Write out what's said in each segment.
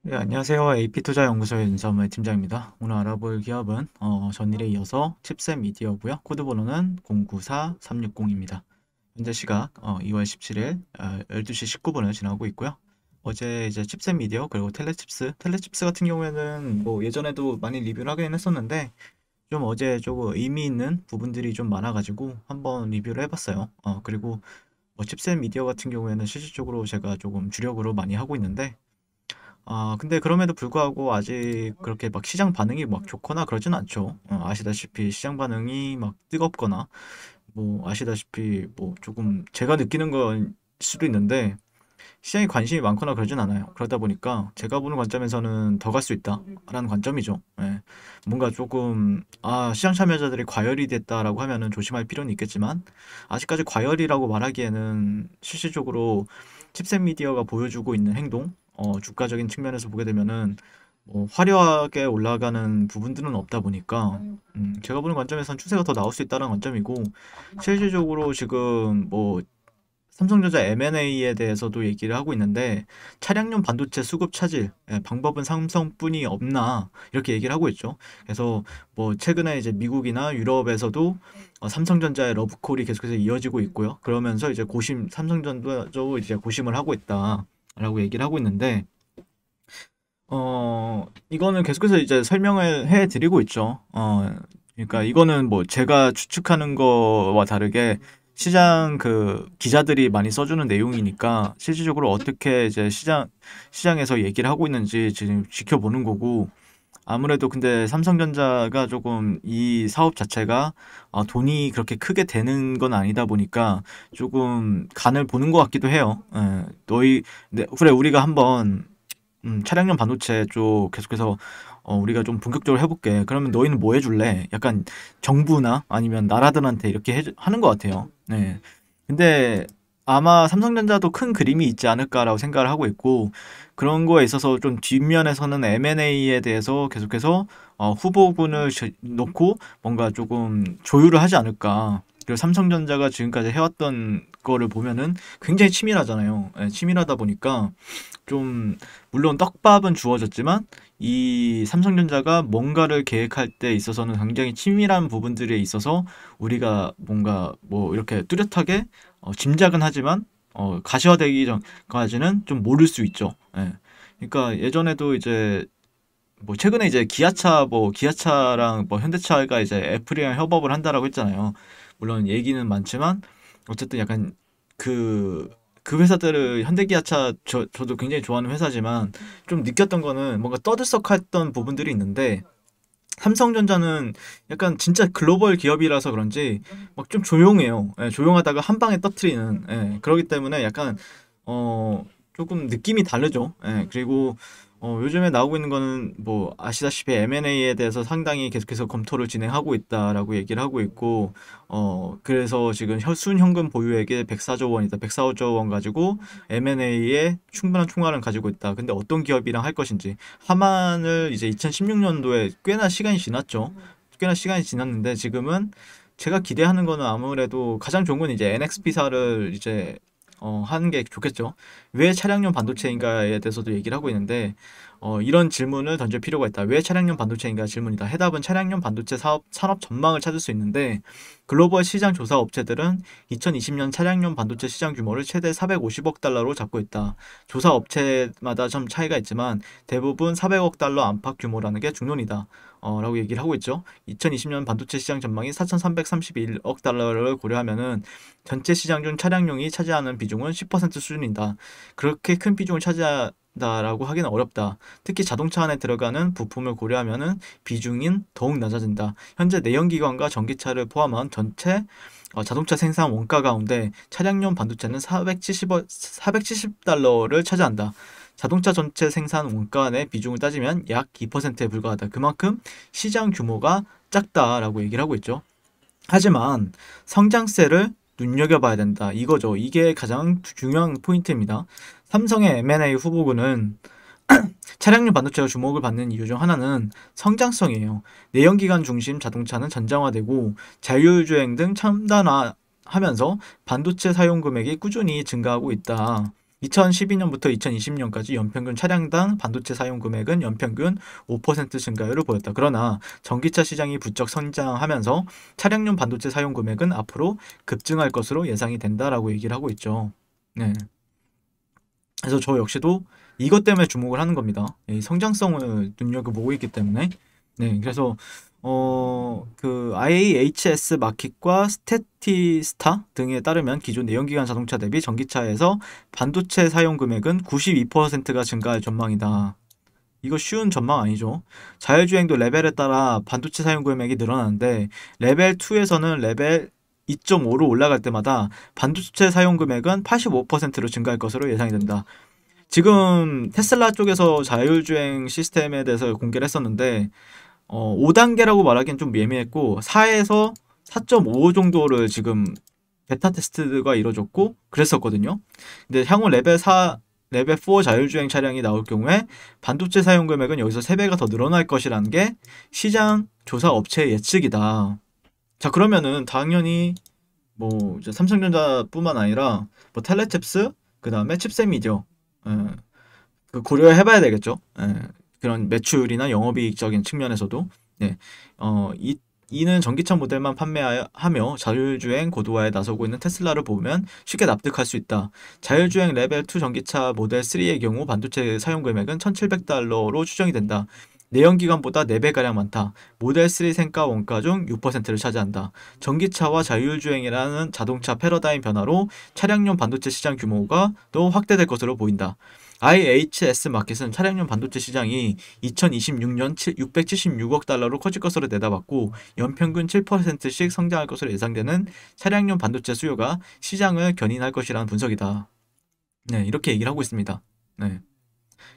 네, 안녕하세요. AP투자연구소의 윤섬의 팀장입니다. 오늘 알아볼 기업은 전일에 이어서 칩셋 미디어고요. 코드번호는 094360입니다. 현재 시각 2월 17일 12시 19분을 지나고 있고요. 어제 이제 칩셋 미디어 그리고 텔레칩스 같은 경우에는 뭐 예전에도 많이 리뷰를 하긴 했었는데 좀 어제 조금 의미 있는 부분들이 좀 많아가지고 한번 리뷰를 해봤어요. 그리고 뭐 칩셋 미디어 같은 경우에는 실질적으로 제가 조금 주력으로 많이 하고 있는데 근데 그럼에도 불구하고 아직 그렇게 막 시장 반응이 막 좋거나 그러진 않죠. 아시다시피 시장 반응이 막 뜨겁거나, 뭐, 아시다시피 뭐 조금 제가 느끼는 건 수도 있는데, 시장에 관심이 많거나 그러진 않아요. 그러다 보니까 제가 보는 관점에서는 더 갈 수 있다라는 관점이죠. 예. 뭔가 조금, 시장 참여자들이 과열이 됐다라고 하면은 조심할 필요는 있겠지만, 아직까지 과열이라고 말하기에는 실질적으로 칩셋 미디어가 보여주고 있는 행동, 주가적인 측면에서 보게 되면은 뭐 화려하게 올라가는 부분들은 없다 보니까 제가 보는 관점에선 추세가 더 나올 수 있다는 관점이고 실질적으로 지금 뭐 삼성전자 M&A에 대해서도 얘기를 하고 있는데 차량용 반도체 수급 차질 방법은 삼성뿐이 없나 이렇게 얘기를 하고 있죠. 그래서 뭐 최근에 이제 미국이나 유럽에서도 삼성전자의 러브콜이 계속해서 이어지고 있고요. 그러면서 이제 삼성전자도 이제 고심을 하고 있다라고 얘기를 하고 있는데 이거는 계속해서 이제 설명을 해 드리고 있죠. 그러니까 이거는 뭐 제가 추측하는 거와 다르게 시장 그 기자들이 많이 써주는 내용이니까 실질적으로 어떻게 이제 시장에서 얘기를 하고 있는지 지금 지켜보는 거고 아무래도 근데 삼성전자가 조금 이 사업 자체가 돈이 그렇게 크게 되는 건 아니다 보니까 조금 간을 보는 것 같기도 해요. 예, 그래, 우리가 한번 차량용 반도체 쪽 계속해서 우리가 좀 본격적으로 해볼게. 그러면 너희는 뭐 해줄래? 약간 정부나 아니면 나라들한테 이렇게 하는 것 같아요. 네. 근데 아마 삼성전자도 큰 그림이 있지 않을까라고 생각을 하고 있고 그런 거에 있어서 좀 뒷면에서는 M&A에 대해서 계속해서 후보군을 놓고 뭔가 조금 조율을 하지 않을까. 그리고 삼성전자가 지금까지 해왔던 거를 보면은 굉장히 치밀하잖아요. 예, 치밀하다 보니까 좀 물론 떡밥은 주어졌지만 이 삼성전자가 뭔가를 계획할 때 있어서는 굉장히 치밀한 부분들에 있어서 우리가 뭔가 뭐 이렇게 뚜렷하게 짐작은 하지만 가시화되기 전까지는 좀 모를 수 있죠. 예. 그러니까 예전에도 이제 뭐 최근에 이제 기아차랑 뭐 현대차가 이제 애플이랑 협업을 한다라고 했잖아요. 물론 얘기는 많지만 어쨌든 약간 그, 그 회사들을 현대기아차 저도 굉장히 좋아하는 회사지만 좀 느꼈던 거는 뭔가 떠들썩했던 부분들이 있는데 삼성전자는 약간 진짜 글로벌 기업이라서 그런지 막 좀 조용해요. 예, 조용하다가 한 방에 터트리는. 예, 그렇기 때문에 약간 조금 느낌이 다르죠. 예, 그리고 요즘에 나오고 있는 거는 뭐 아시다시피 M&A에 대해서 상당히 계속해서 검토를 진행하고 있다라고 얘기를 하고 있고 그래서 지금 순현금 보유액이 104조 원이다. 104조 원 가지고 M&A에 충분한 총알을 가지고 있다. 근데 어떤 기업이랑 할 것인지 하만을 이제 2016년도에 꽤나 시간이 지났죠. 꽤나 시간이 지났는데 지금은 제가 기대하는 거는 아무래도 가장 좋은 건 이제 NXP사를 이제 하는 게 좋겠죠. 왜 차량용 반도체인가에 대해서도 얘기를 하고 있는데 이런 질문을 던질 필요가 있다. 왜 차량용 반도체인가 질문이다. 해답은 차량용 반도체 산업 전망을 찾을 수 있는데 글로벌 시장 조사 업체들은 2020년 차량용 반도체 시장 규모를 최대 450억 달러로 잡고 있다. 조사 업체마다 좀 차이가 있지만 대부분 400억 달러 안팎 규모라는 게 중론이다. 라고 얘기를 하고 있죠. 2020년 반도체 시장 전망이 4,331억 달러를 고려하면은 전체 시장 중 차량용이 차지하는 비중은 10% 수준이다. 그렇게 큰 비중을 차지한다라고 하기는 어렵다. 특히 자동차 안에 들어가는 부품을 고려하면은 비중인 더욱 낮아진다. 현재 내연기관과 전기차를 포함한 전체 자동차 생산 원가 가운데 차량용 반도체는 470달러를 차지한다. 자동차 전체 생산 원가 내 비중을 따지면 약 2%에 불과하다. 그만큼 시장 규모가 작다라고 얘기를 하고 있죠. 하지만 성장세를 눈여겨봐야 된다. 이거죠. 이게 가장 중요한 포인트입니다. 삼성의 M&A 후보군은 차량용 반도체가 주목을 받는 이유 중 하나는 성장성이에요. 내연기관 중심 자동차는 전장화되고 자율주행 등 첨단화하면서 반도체 사용 금액이 꾸준히 증가하고 있다. 2012년부터 2020년까지 연평균 차량당 반도체 사용 금액은 연평균 5% 증가율을 보였다. 그러나 전기차 시장이 부쩍 성장하면서 차량용 반도체 사용 금액은 앞으로 급증할 것으로 예상이 된다라고 얘기를 하고 있죠. 네. 그래서 저 역시도 이것 때문에 주목을 하는 겁니다. 이 성장성을 눈여겨보고 있기 때문에. 네, 그래서 그 IHS 마켓과 스태티스타 등에 따르면 기존 내연기관 자동차 대비 전기차에서 반도체 사용 금액은 92%가 증가할 전망이다. 이거 쉬운 전망 아니죠. 자율주행도 레벨에 따라 반도체 사용 금액이 늘어나는데 레벨 2에서는 레벨 2.5로 올라갈 때마다 반도체 사용 금액은 85%로 증가할 것으로 예상이 된다. 지금 테슬라 쪽에서 자율주행 시스템에 대해서 공개를 했었는데 5단계라고 말하기엔 좀 예민했고 4에서 4.5 정도를 지금 베타 테스트가 이루어졌고 그랬었거든요. 근데 향후 레벨 4, 레벨 4 자율주행 차량이 나올 경우에 반도체 사용 금액은 여기서 3배가 더 늘어날 것이라는 게 시장 조사 업체의 예측이다. 자, 그러면은 당연히 뭐 이제 삼성전자뿐만 아니라 뭐 텔레칩스, 그 다음에 칩셋 미디어 그 고려해봐야 되겠죠. 그런 매출이나 영업이익적인 측면에서도 네. 이는 전기차 모델만 판매하며 자율주행 고도화에 나서고 있는 테슬라를 보면 쉽게 납득할 수 있다. 자율주행 레벨 2 전기차 모델 3의 경우 반도체 사용 금액은 1,700달러로 추정이 된다. 내연기관보다 4배가량 많다. 모델 3 생가 원가 중 6%를 차지한다. 전기차와 자율주행이라는 자동차 패러다임 변화로 차량용 반도체 시장 규모가 또 확대될 것으로 보인다. IHS 마켓은 차량용 반도체 시장이 2026년 676억 달러로 커질 것으로 내다봤고 연평균 7%씩 성장할 것으로 예상되는 차량용 반도체 수요가 시장을 견인할 것이라는 분석이다. 네, 이렇게 얘기를 하고 있습니다. 네.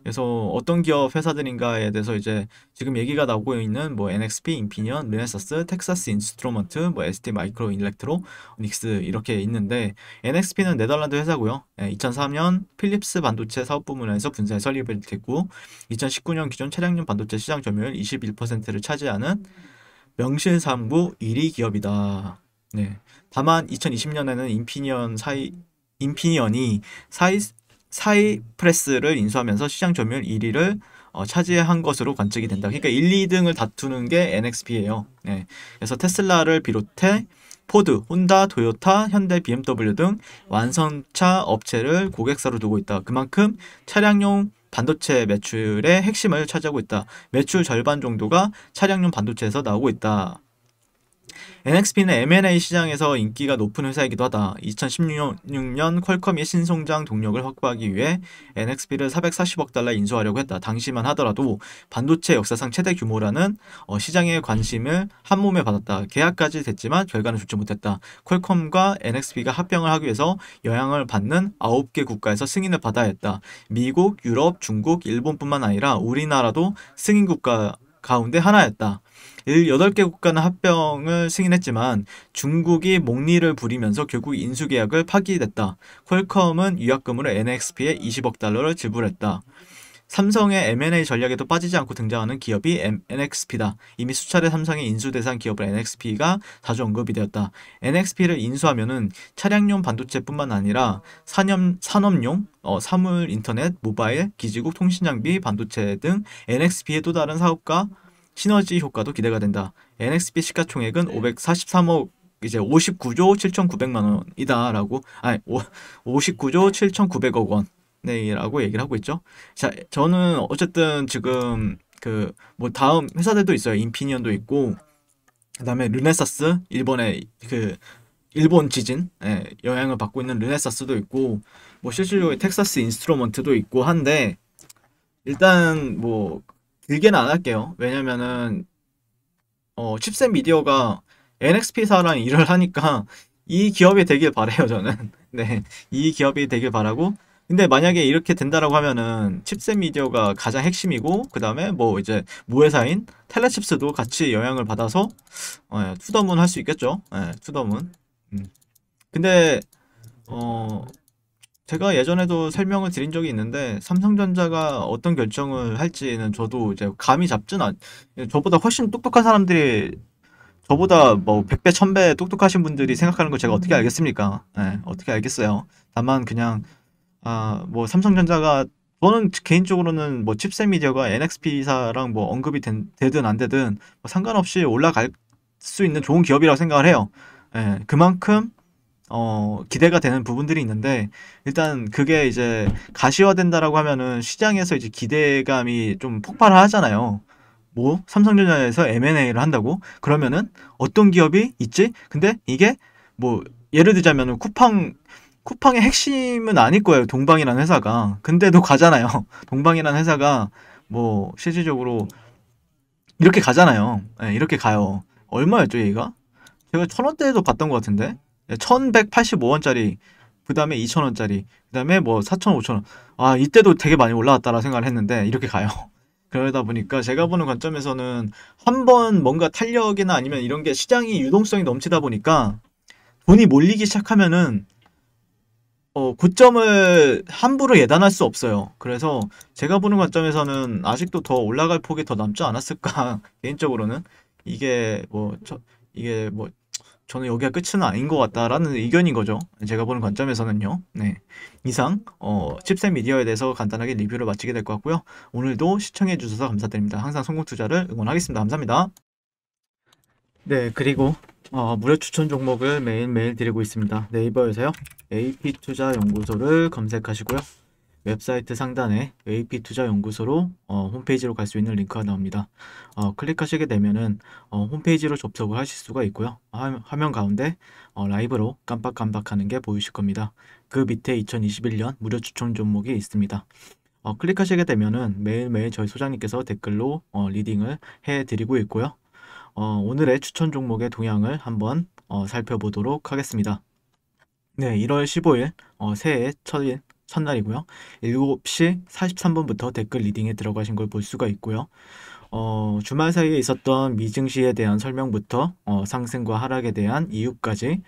그래서 어떤 기업 회사들인가에 대해서 이제 지금 얘기가 나오고 있는 뭐 NXP, 인피니언, 르네사스, 텍사스 인스트루먼트, 뭐 ST 마이크로 일렉트로닉스 이렇게 있는데 NXP는 네덜란드 회사고요. 2003년 필립스 반도체 사업 부문에서 분사에 설립이 됐고 2019년 기존 차량용 반도체 시장 점유율 21%를 차지하는 명실상부 1위 기업이다. 네. 다만 2020년에는 인피니언이 사이프레스를 인수하면서 시장 점유율 1위를 차지한 것으로 관측이 된다. 그러니까 1, 2등을 다투는 게 NXP예요. 네. 그래서 테슬라를 비롯해 포드, 혼다, 토요타, 현대, BMW 등 완성차 업체를 고객사로 두고 있다. 그만큼 차량용 반도체 매출의 핵심을 차지하고 있다. 매출 절반 정도가 차량용 반도체에서 나오고 있다. NXP는 M&A 시장에서 인기가 높은 회사이기도 하다. 2016년 퀄컴이 신성장 동력을 확보하기 위해 NXP를 440억 달러 인수하려고 했다. 당시만 하더라도 반도체 역사상 최대 규모라는 시장의 관심을 한몸에 받았다. 계약까지 됐지만 결과는 좋지 못했다. 퀄컴과 NXP가 합병을 하기 위해서 영향을 받는 9개 국가에서 승인을 받아야 했다. 미국, 유럽, 중국, 일본뿐만 아니라 우리나라도 승인 국가 가운데 하나였다. 8개 국가는 합병을 승인했지만 중국이 목리를 부리면서 결국 인수계약을 파기됐다. 퀄컴은 위약금으로 NXP에 20억 달러를 지불했다. 삼성의 M&A 전략에도 빠지지 않고 등장하는 기업이 NXP다. 이미 수차례 삼성의 인수 대상 기업을 NXP가 자주 언급이 되었다. NXP를 인수하면은 차량용 반도체뿐만 아니라 산업용, 사물 인터넷, 모바일, 기지국, 통신장비, 반도체 등 NXP의 또 다른 사업과 시너지 효과도 기대가 된다. NXP 시가총액은 543억 이제 59조 7,900만 원이다라고 59조 7,900억 원. 네라고 얘기를 하고 있죠. 자, 저는 어쨌든 지금 그 뭐 다음 회사들도 있어요. 인피니언도 있고 그다음에 르네사스 일본의 그 일본 지진 영향을 받고 있는 르네사스도 있고 뭐 실질적으로 텍사스 인스트루먼트도 있고 한데 일단 뭐 길게는 안 할게요. 왜냐면은 칩셋 미디어가 NXP사랑 일을 하니까 이 기업이 되길 바래요, 저는. 네, 이 기업이 되길 바라고. 근데 만약에 이렇게 된다라고 하면은 칩셋 미디어가 가장 핵심이고 그 다음에 뭐 이제 모회사인 텔레칩스도 같이 영향을 받아서 투더문 할 수 있겠죠. 투더문. 근데 제가 예전에도 설명을 드린 적이 있는데 삼성전자가 어떤 결정을 할지는 저도 이제 감이 잡진 저보다 훨씬 똑똑한 사람들이 저보다 뭐 100배, 1000배 똑똑하신 분들이 생각하는 걸 제가 어떻게 알겠습니까? 어떻게 알겠어요. 다만 그냥 뭐 삼성전자가 저는 개인적으로는 뭐 칩셋 미디어가 NXP사랑 뭐 언급이 되든 안 되든 뭐 상관없이 올라갈 수 있는 좋은 기업이라고 생각을 해요. 예, 그만큼 기대가 되는 부분들이 있는데 일단 그게 이제 가시화된다라고 하면은 시장에서 이제 기대감이 좀 폭발을 하잖아요. 뭐 삼성전자에서 M&A를 한다고? 그러면은 어떤 기업이 있지? 근데 이게 뭐 예를 들자면은 쿠팡의 핵심은 아닐 거예요. 동방이라는 회사가. 근데도 가잖아요. 동방이라는 회사가 뭐 실질적으로 이렇게 가잖아요. 예, 이렇게 가요. 얼마였죠, 얘가? 제가 1,000원대에도 봤던 것 같은데 1,185원짜리 그 다음에 2,000원짜리 그 다음에 뭐 4,000원 5,000원 이때도 되게 많이 올라왔다라 생각을 했는데 이렇게 가요. 그러다 보니까 제가 보는 관점에서는 한번 뭔가 탄력이나 아니면 이런 게 시장이 유동성이 넘치다 보니까 돈이 몰리기 시작하면은 고점을 함부로 예단할 수 없어요. 그래서 제가 보는 관점에서는 아직도 더 올라갈 폭이 더 남지 않았을까 개인적으로는 이게 이게 뭐 저는 여기가 끝은 아닌 것 같다라는 의견인 거죠. 제가 보는 관점에서는요. 네. 이상, 칩셋 미디어에 대해서 간단하게 리뷰를 마치게 될 것 같고요. 오늘도 시청해주셔서 감사드립니다. 항상 성공 투자를 응원하겠습니다. 감사합니다. 네, 그리고, 무료 추천 종목을 매일매일 드리고 있습니다. 네이버에서요. AP투자연구소를 검색하시고요. 웹사이트 상단에 AP투자연구소로 홈페이지로 갈 수 있는 링크가 나옵니다. 클릭하시게 되면은 홈페이지로 접속을 하실 수가 있고요. 화면 가운데 라이브로 깜빡깜빡하는 게 보이실 겁니다. 그 밑에 2021년 무료 추천 종목이 있습니다. 클릭하시게 되면은 매일매일 저희 소장님께서 댓글로 리딩을 해드리고 있고요. 오늘의 추천 종목의 동향을 한번 살펴보도록 하겠습니다. 네, 1월 15일 새해 첫날이고요. 7시 43분부터 댓글 리딩에 들어가신 걸 볼 수가 있고요. 주말 사이에 있었던 미증시에 대한 설명부터 상승과 하락에 대한 이유까지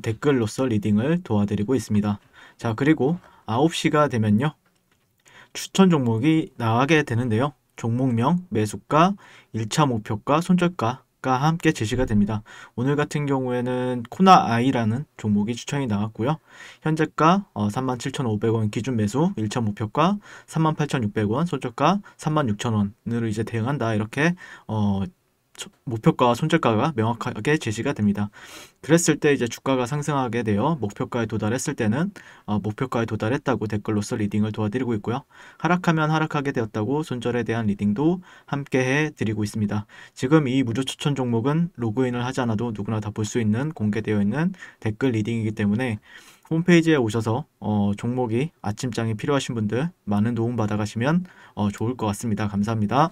댓글로서 리딩을 도와드리고 있습니다. 자, 그리고 9시가 되면요. 추천 종목이 나가게 되는데요. 종목명, 매수가, 1차 목표가, 손절가가 함께 제시가 됩니다. 오늘 같은 경우에는 코나아이라는 종목이 추천이 나왔고요. 현재가 37,500원 기준 매수, 1차 목표가 38,600원, 손절가 36,000원으로 이제 대응한다. 이렇게 목표가와 손절가가 명확하게 제시가 됩니다. 그랬을 때 이제 주가가 상승하게 되어 목표가에 도달했을 때는 목표가에 도달했다고 댓글로서 리딩을 도와드리고 있고요. 하락하면 하락하게 되었다고 손절에 대한 리딩도 함께 해드리고 있습니다. 지금 이 무료 추천 종목은 로그인을 하지 않아도 누구나 다 볼 수 있는 공개되어 있는 댓글 리딩이기 때문에 홈페이지에 오셔서 종목이 아침장이 필요하신 분들 많은 도움 받아가시면 좋을 것 같습니다. 감사합니다.